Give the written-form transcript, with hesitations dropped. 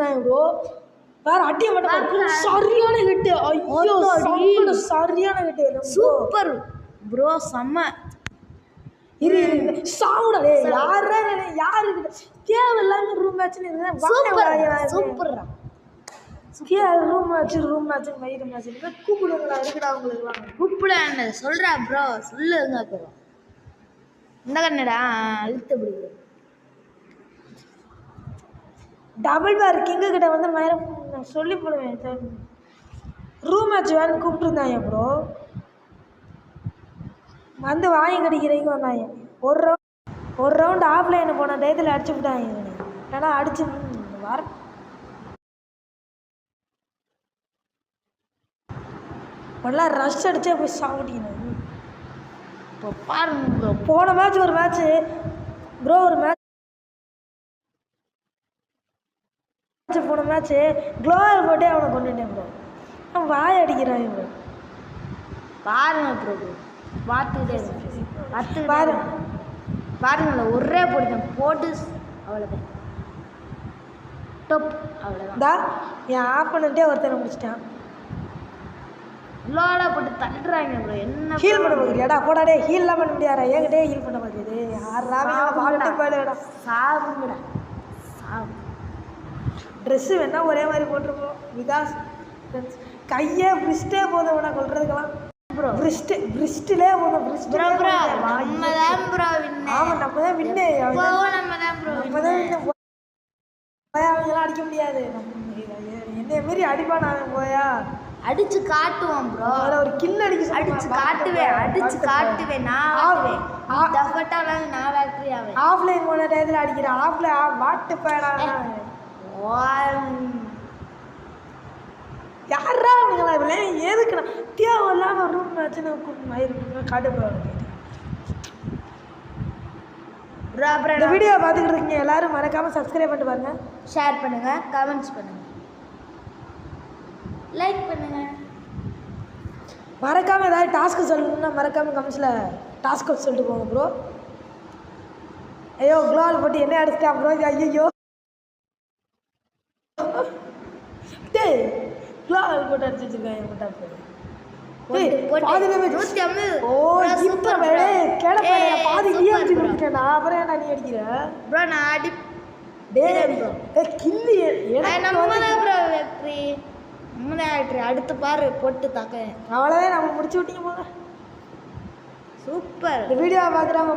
இருந்தாங்க ப்ரோ. வேற அடிய மட்டும் சரியான ஹிட். ஐயோ சரியான ஹிட். சூப்பர் ப்ரோ செம்ம. இது சாவுடா டேய். யாரு தேவையில்லாம ரூம் மேட்ச்னு சூப்பர்ரா. ரூம் மேட்ச் மயிறு மேட்ச் கூப்பிடுங்களா இருக்குடா உங்களுக்கு கூப்பிட சொல்றா ப்ரோ சொல்லுங்க ப்ரோ. இந்த கண்ணடா அழுத்த பிடிக்குது. டபுள் பார் கிங்க கிட்ட வந்து மயிரம் சொல்லி போடுவேன். ரூம் மேட்ச் வேணும் கூப்பிட்டுருந்தாங்க ப்ரோ. வந்து வாங்கி கடிக்கிறதுக்கு வந்தாங்க. ஒரு ரவுண்ட் ஆஃப்லைன் போன டயத்தில் அடிச்சு விட்டாங்க. ஏன்னா அடிச்சு வர எல்லாம் ரஷ் அடிச்சே போய் சாப்பிட்டீங்க. இப்போ பாருங்க ப்ரோ போன மேட்ச் ஒரு மேட்ச்சு ப்ரோ. ஒரு மேட்ச் போன மேட்ச்சு க்ளோவல் போட்டே அவனை கொண்டுட்டேன் ப்ரோ. அவன் வாய் அடிக்கிறான் ப்ரோ. பாருங்க ப்ரோ பார்த்துக்கிட்டே பாருங்கள ஒரே போட்டேன் போட்டு அவ்வளோதான் டப் அவ்வளோதான். என் ஆப்பனண்ட்டே ஒருத்தனை முடிச்சிட்டான். லோலா போட்டு தட்டுறாங்க ப்ரோ. என்ன ஹீல் பண்ண பார்க்குறியாடா? போடாடே ஹீல்லாம் பண்ண முடியாதா? என்கிட்டே ஹீல் பண்ண பார்க்குது. யாராவது போயிடா சாவுங்கடா சாவு. ட்ரெஸ்ஸு வேணா ஒரே மாதிரி போட்டிருப்போம். விகாஸ் கையே பிரிஸ்டே போதும் வேணா கொள்றதுக்கெல்லாம் ப்ரோ. பிரிஸ்டிலே போதும். ப்ரோ நம்ம தான் ப்ரோ வின்னு. ஆமாம் நம்ம தான் வின்னு. நம்ம தான் ப்ரோ அவங்களாம் அடிக்க முடியாது. என்னைய மாரி அடிப்பான் நான் போயா அடிச்சு காட்டுவோம் ப்ரோ. ஒரு கில் அடிச்சு காட்டுவேன் நான் ஆடுவேன். டஃபட்டாலாம் நான் வேக்டரி ஆவேன். ஆஃப்லைன் போன டயத்தில் அடிக்கிறேன். ஆஃப்லைன் வாட்டு பேடா யாரா நீங்களா இவ்வளோ எதுக்குண்ணா தேவையில்லாம ரூம் மேட்ச்னு மயிருக்கு கடுப்பு. இந்த வீடியோ பார்த்துக்கிட்டு இருக்கீங்க எல்லாரும் மறக்காம சப்ஸ்கிரைப் பண்ணிட்டு பாருங்க. ஷேர் பண்ணுங்க, கமெண்ட்ஸ் பண்ணுங்க, லைக் பண்ணுங்க. மறக்காம ஏதாவது டாஸ்க்கு சொல்லணும்னா மறக்காம கமெண்ட்ஸில் டாஸ்க்கு சொல்லிட்டு போங்க ப்ரோ. ஐயோ க்ளோவல் போட்டு என்ன அடிச்சிட்டான் ப்ரோ. ஐயோ டேய் க்ளோவல் போட்டு அடிச்சு வச்சிருக்காங்க. அப்புறம் ஏன்டா நீ அடிக்கிற ப்ரோ? நான் அடி கில்லி அடுத்து பாரு போட்டு தாக்க. அவ்வளோதான் நம்ம முடிச்சு விட்டீங்க போங்க. சூப்பர். இந்த வீடியோ பார்க்குறவங்க